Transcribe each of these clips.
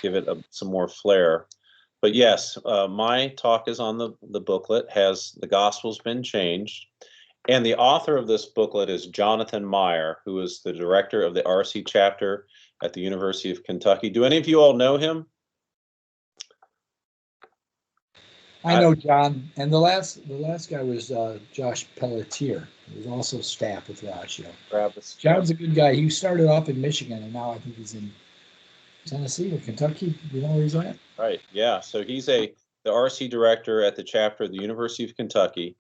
give it some more flair. But yes, my talk is on the booklet. Has the Gospels been changed? And the author of this booklet is Jon Meyer, who is the director of the RC chapter at the University of Kentucky. Do any of you all know him? I know John, and the last guy was Josh Pelletier. He was also staff with Ratio. John's a good guy. He started off in Michigan, and now I think he's in Tennessee or Kentucky. You know where he's at? Right. Yeah. So he's the RC director at the chapter of the University of Kentucky,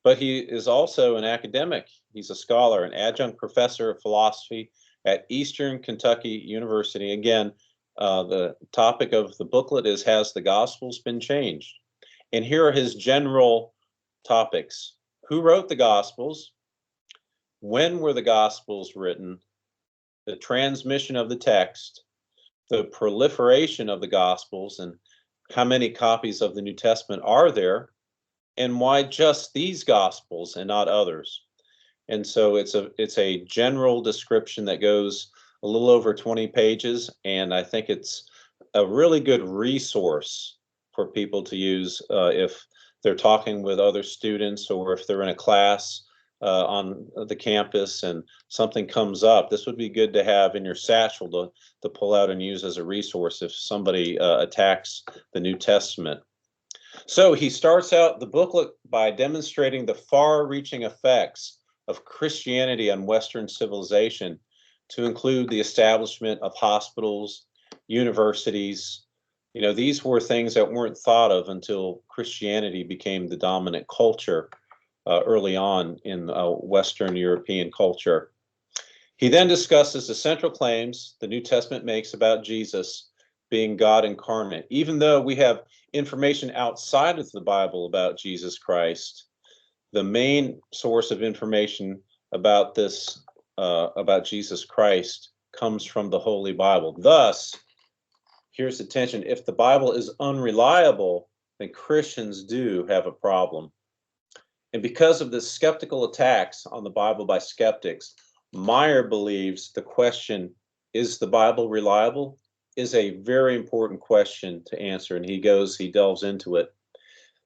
but he is also an academic. He's a scholar, an adjunct professor of philosophy at Eastern Kentucky University. Again, the topic of the booklet is, has the Gospels been changed? And here are his general topics. Who wrote the Gospels? When were the Gospels written? The transmission of the text, the proliferation of the Gospels, and how many copies of the New Testament are there, and why just these Gospels and not others. And so it's a general description that goes a little over 20 pages, and I think it's a really good resource for people to use if they're talking with other students, or if they're in a class on the campus and something comes up. This would be good to have in your satchel to pull out and use as a resource if somebody attacks the New Testament. So he starts out the booklet by demonstrating the far-reaching effects of Christianity on Western civilization, to include the establishment of hospitals, universities. You know, these were things that weren't thought of until Christianity became the dominant culture early on in Western European culture. He then discusses the central claims the New Testament makes about Jesus being God incarnate. Even though we have information outside of the Bible about Jesus Christ, the main source of information about this, about Jesus Christ, comes from the Holy Bible. Thus, here's the tension. If the Bible is unreliable, then Christians do have a problem. And because of the skeptical attacks on the Bible by skeptics, Meyer believes the question, is the Bible reliable, is a very important question to answer. And he delves into it.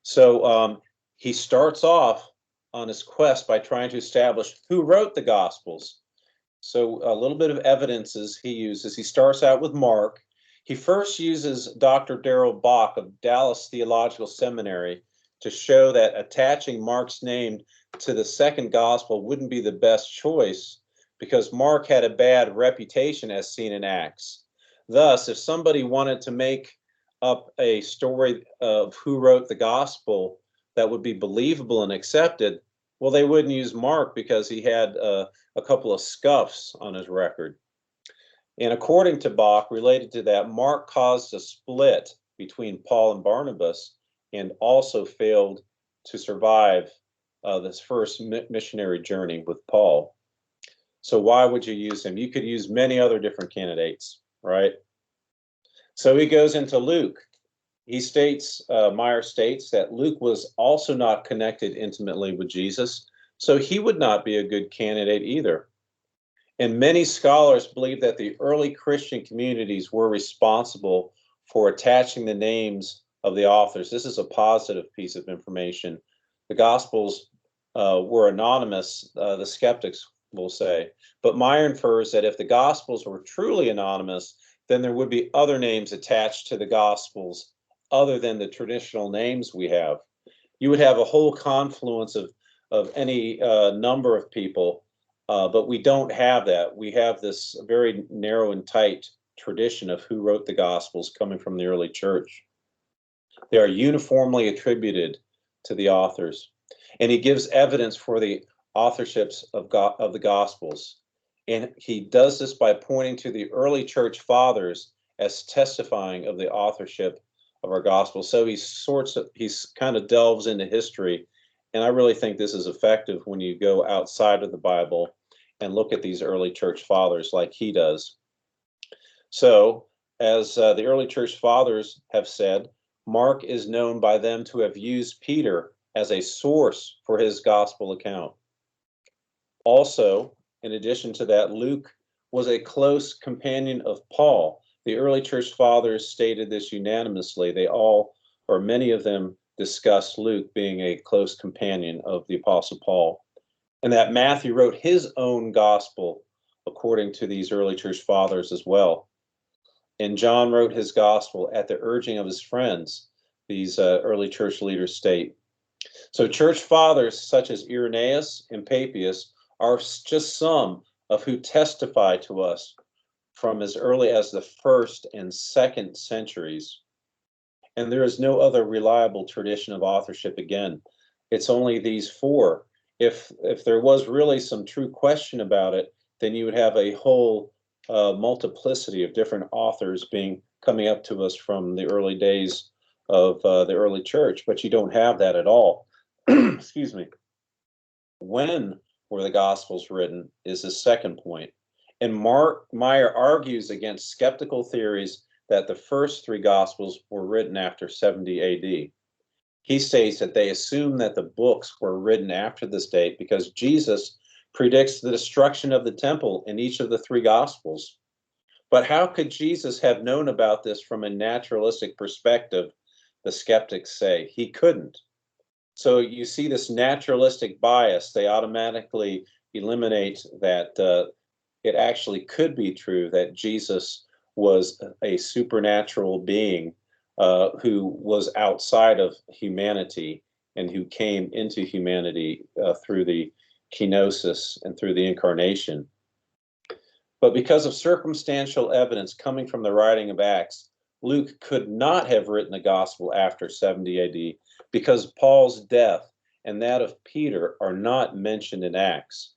So he starts off on his quest by trying to establish who wrote the Gospels. So a little bit of evidences he uses. He starts out with Mark. He first uses Dr. Darrell Bock of Dallas Theological Seminary to show that attaching Mark's name to the second gospel wouldn't be the best choice, because Mark had a bad reputation as seen in Acts. Thus, if somebody wanted to make up a story of who wrote the gospel that would be believable and accepted, well, they wouldn't use Mark because he had a couple of scuffs on his record. And according to Bock, related to that, Mark caused a split between Paul and Barnabas, and also failed to survive this first missionary journey with Paul. So why would you use him? You could use many other different candidates, right? So he goes into Luke. He states, Meyer states, that Luke was also not connected intimately with Jesus, so he would not be a good candidate either. And many scholars believe that the early Christian communities were responsible for attaching the names of the authors. This is a positive piece of information. The Gospels were anonymous, the skeptics will say, but Meyer infers that if the Gospels were truly anonymous, then there would be other names attached to the Gospels other than the traditional names we have. You would have a whole confluence of any number of people, but we don't have that. We have this very narrow and tight tradition of who wrote the Gospels coming from the early church. They are uniformly attributed to the authors. And he gives evidence for the authorships of the Gospels. And he does this by pointing to the early church fathers as testifying of the authorship of our Gospels. So he's kind of delves into history. And I really think this is effective when you go outside of the Bible and look at these early church fathers like he does. So, as the early church fathers have said, Mark is known by them to have used Peter as a source for his gospel account. Also, in addition to that, Luke was a close companion of Paul. The early church fathers stated this unanimously. They all, or many of them, discussed Luke being a close companion of the Apostle Paul, and that Matthew wrote his own gospel according to these early church fathers as well. And John wrote his gospel at the urging of his friends, these early church leaders state. So church fathers such as Irenaeus and Papias are just some of who testify to us from as early as the 1st and 2nd centuries. And there is no other reliable tradition of authorship again. It's only these 4. If there was really some true question about it, then you would have a whole multiplicity of different authors coming up to us from the early days of the early church, but you don't have that at all. Excuse me. When were the Gospels written is the second point. And Meyer argues against skeptical theories that the first 3 Gospels were written after 70 AD. He states that they assume that the books were written after this date because Jesus predicts the destruction of the temple in each of the 3 Gospels. But how could Jesus have known about this from a naturalistic perspective? The skeptics say he couldn't. So you see this naturalistic bias. They automatically eliminate that it actually could be true that Jesus was a supernatural being who was outside of humanity and who came into humanity through the kenosis and through the incarnation. But because of circumstantial evidence coming from the writing of Acts, Luke could not have written the gospel after 70 AD because Paul's death and that of Peter are not mentioned in Acts.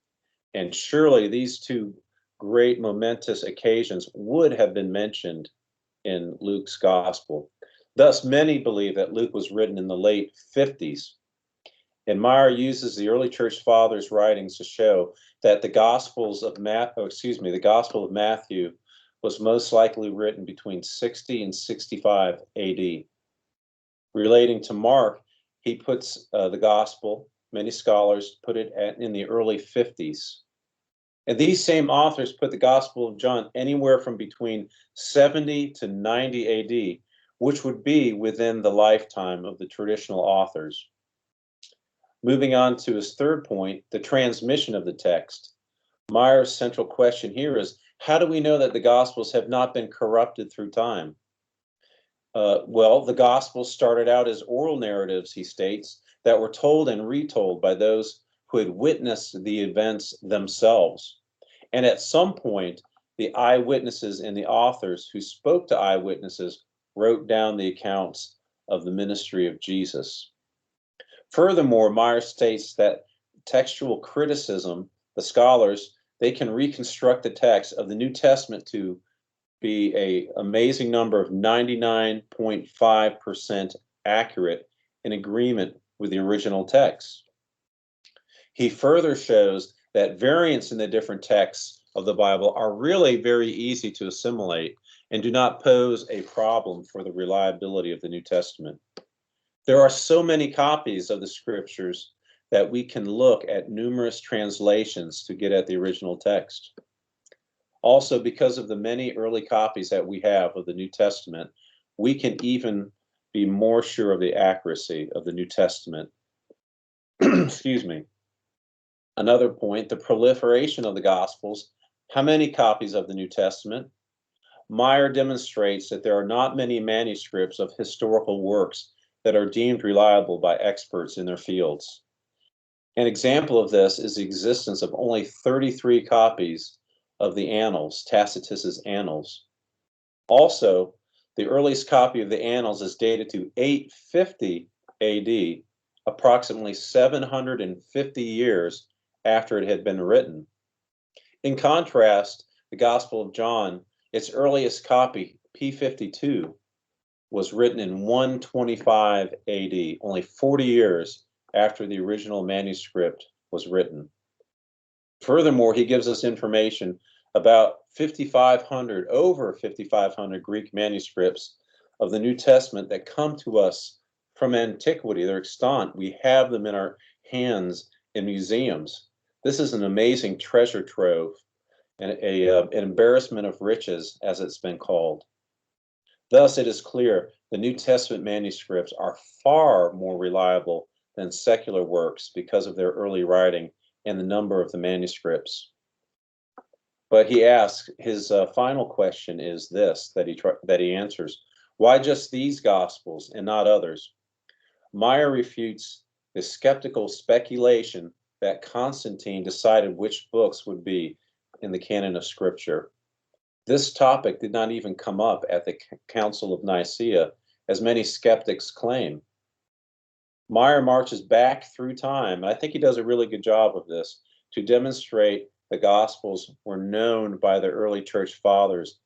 And surely these 2 great momentous occasions would have been mentioned in Luke's gospel. Thus, many believe that Luke was written in the late 50s. And Meyer uses the early church fathers' writings to show that the Gospel of Matthew was most likely written between 60 and 65 AD. Relating to Mark, he puts the Gospel, many scholars put it in the early 50s. And these same authors put the Gospel of John anywhere from between 70 to 90 AD, which would be within the lifetime of the traditional authors. Moving on to his third point, the transmission of the text. Meyer's central question here is, how do we know that the Gospels have not been corrupted through time? Well, the Gospels started out as oral narratives, he states, that were told and retold by those who had witnessed the events themselves. And at some point, the eyewitnesses and the authors who spoke to eyewitnesses wrote down the accounts of the ministry of Jesus. Furthermore, Meyer states that textual criticism, the scholars, they can reconstruct the text of the New Testament to be an amazing number of 99.5% accurate in agreement with the original text. He further shows that variants in the different texts of the Bible are really very easy to assimilate and do not pose a problem for the reliability of the New Testament. There are so many copies of the scriptures that we can look at numerous translations to get at the original text. Also, because of the many early copies that we have of the New Testament, we can even be more sure of the accuracy of the New Testament. Excuse me. Another point, the proliferation of the Gospels. How many copies of the New Testament? Meyer demonstrates that there are not many manuscripts of historical works that are deemed reliable by experts in their fields. An example of this is the existence of only 33 copies of the Annals, Tacitus's Annals. Also, the earliest copy of the Annals is dated to 850 AD, approximately 750 years after it had been written. In contrast, the Gospel of John, its earliest copy, P52, was written in 125 AD, only 40 years after the original manuscript was written. Furthermore, he gives us information about over 5,500 Greek manuscripts of the New Testament that come to us from antiquity. They're extant. We have them in our hands in museums. This is an amazing treasure trove and an embarrassment of riches, as it's been called. Thus, it is clear the New Testament manuscripts are far more reliable than secular works because of their early writing and the number of the manuscripts. But he asks, his final question is this, that he answers: why just these Gospels and not others? Meyer refutes the skeptical speculation that Constantine decided which books would be in the canon of Scripture. This topic did not even come up at the Council of Nicaea, as many skeptics claim. Meyer marches back through time, and I think he does a really good job of this, to demonstrate the Gospels were known by the early church fathers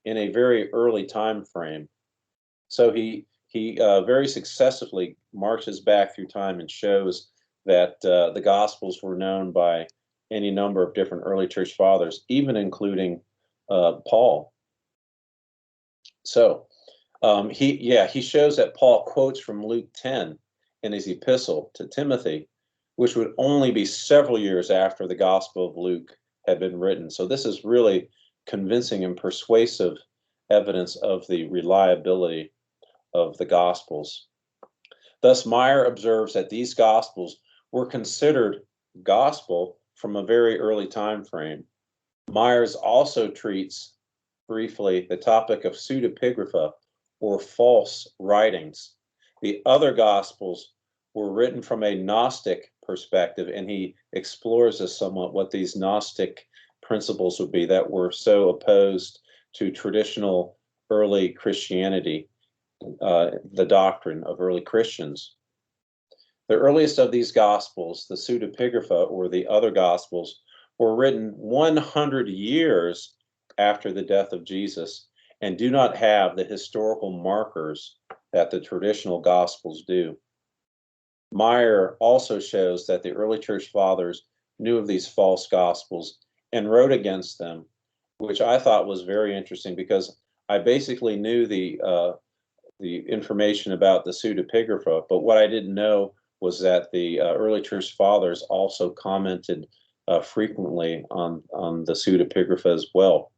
in a very early time frame. So he very successfully marches back through time and shows that the Gospels were known by any number of different early church fathers, even including Paul. So he shows that Paul quotes from Luke 10 in his epistle to Timothy, which would only be several years after the Gospel of Luke had been written. So this is really convincing and persuasive evidence of the reliability of the Gospels. Thus, Meyer observes that these Gospels were considered gospel from a very early time frame. Myers also treats briefly the topic of pseudepigrapha, or false writings. The other Gospels were written from a Gnostic perspective, and he explores this somewhat, what these Gnostic principles would be that were so opposed to traditional early Christianity, the doctrine of early Christians. The earliest of these Gospels, the pseudepigrapha, or the other Gospels, were written 100 years after the death of Jesus and do not have the historical markers that the traditional Gospels do. Meyer also shows that the early church fathers knew of these false Gospels and wrote against them, which I thought was very interesting because I basically knew the information about the pseudepigrapha, but what I didn't know was that the early church fathers also commented frequently on the pseudepigrapha as well.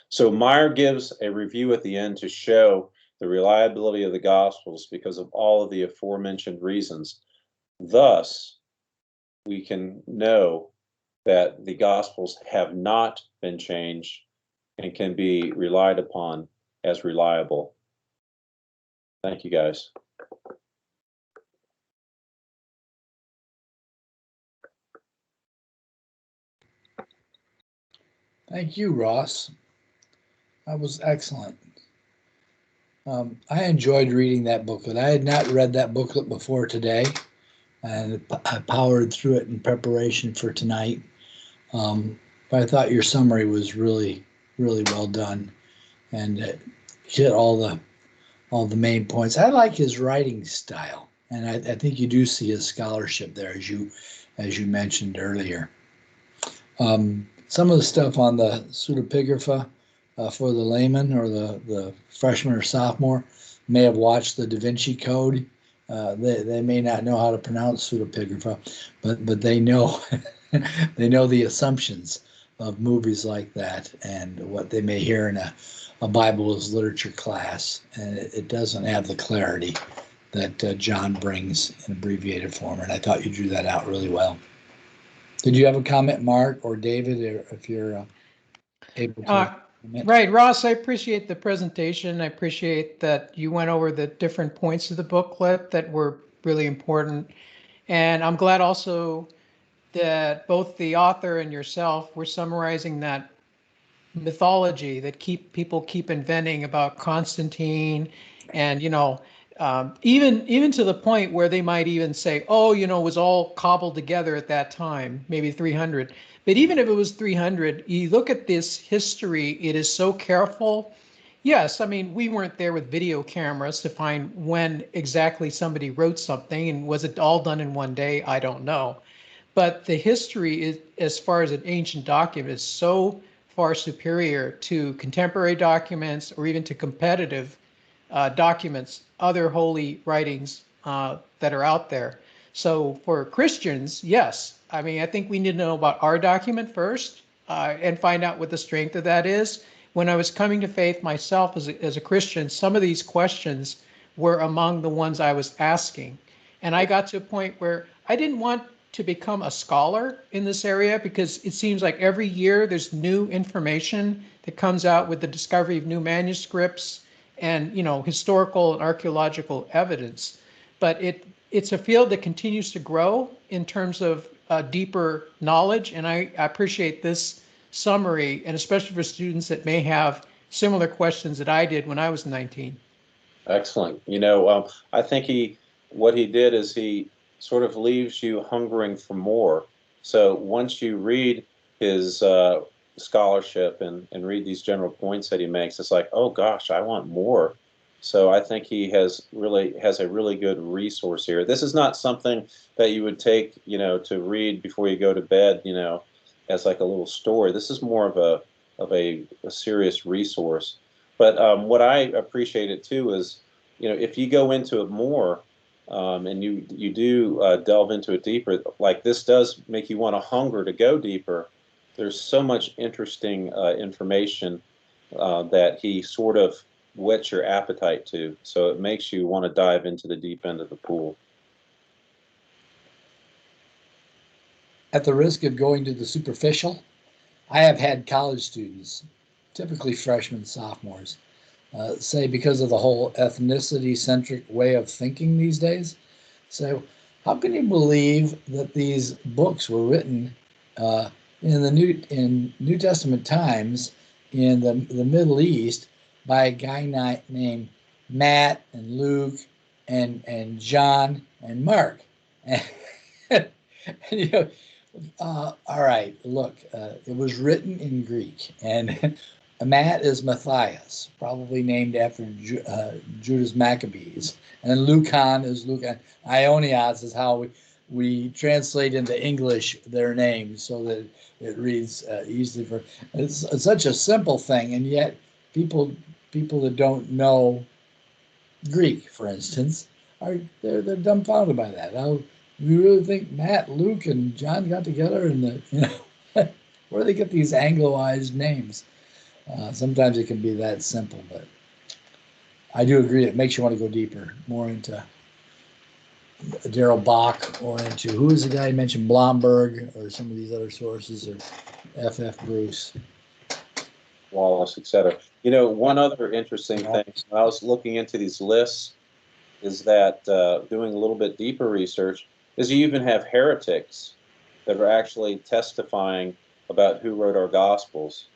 So Meyer gives a review at the end to show the reliability of the Gospels because of all of the aforementioned reasons. Thus, we can know that the Gospels have not been changed and can be relied upon as reliable. Thank you, guys. Thank you, Ross. That was excellent. I enjoyed reading that booklet. I had not read that booklet before today, and I powered through it in preparation for tonight. But I thought your summary was really, really well done, and it hit all the main points. I like his writing style, and I think you do see his scholarship there, as you mentioned earlier. Some of the stuff on the pseudepigrapha for the layman or the freshman or sophomore may have watched the Da Vinci Code. They may not know how to pronounce pseudepigrapha, but they know they know the assumptions of movies like that and what they may hear in a Bible as literature class, and it doesn't have the clarity that John brings in abbreviated form. And I thought you drew that out really well. Did you have a comment, Mark or David, if you're able to? Right, Ross, I appreciate the presentation. I appreciate that you went over the different points of the booklet that were really important. And I'm glad also that both the author and yourself were summarizing that mythology that people keep inventing about Constantine, and even to the point where they might even say, oh, it was all cobbled together at that time, maybe 300. But even if it was 300, you look at this history, it is so careful. Yes, I mean, we weren't there with video cameras to find when exactly somebody wrote something, and was it all done in one day? I don't know. But the history is, as far as an ancient document, is so far superior to contemporary documents or even to competitive documents, other holy writings that are out there. So for Christians, yes, I mean, I think we need to know about our document first and find out what the strength of that is. when I was coming to faith myself as a Christian, some of these questions were among the ones I was asking. And I got to a point where I didn't want to become a scholar in this area, because it seems like every year there's new information that comes out with the discovery of new manuscripts and, you know, historical and archaeological evidence. But it's a field that continues to grow in terms of deeper knowledge. And I appreciate this summary, and especially for students that may have similar questions that I did when I was 19. Excellent. I think what he did is he sort of leaves you hungering for more. So once you read his scholarship and read these general points that he makes, it's like, oh gosh, I want more. So I think he has a really good resource here. This is not something that you would take, to read before you go to bed, as like a little story. This is more of a serious resource. But what I appreciate it too is, if you go into it more, and you do delve into it deeper, like this does make you want to hunger to go deeper. There's so much interesting information that he sort of whets your appetite to, so it makes you want to dive into the deep end of the pool. At the risk of going to the superficial, I have had college students, typically freshmen, sophomores, say, because of the whole ethnicity-centric way of thinking these days, say, how can you believe that these books were written in New Testament times in the Middle East by a guy named Matt and Luke and John and Mark? And, all right, look, it was written in Greek, and Matt is Matthias, probably named after Judas Maccabees, and Lucan is Lucan. Ionias is how we translate into English their names so that it reads easily. It's such a simple thing, and yet people that don't know Greek, for instance, they're dumbfounded by that. You really think Matt, Luke, and John got together and where do they get these Angloized names? Sometimes it can be that simple, but I do agree it makes you want to go deeper, more into Darrell Bach, or into, who is the guy you mentioned, Blomberg, or some of these other sources, or F.F. Bruce. Wallace, etc. One other interesting thing, when I was looking into these lists, is that doing a little bit deeper research, is you even have heretics that are actually testifying about who wrote our Gospels,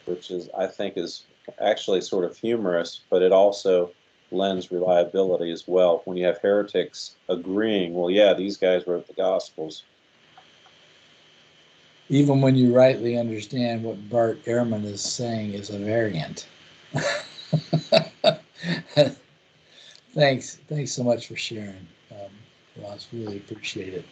which I think is actually sort of humorous, but it also lends reliability as well. When you have heretics agreeing, well, yeah, these guys wrote the Gospels. Even when you rightly understand what Bart Ehrman is saying is a variant. Thanks so much for sharing, Ross. Really appreciate it.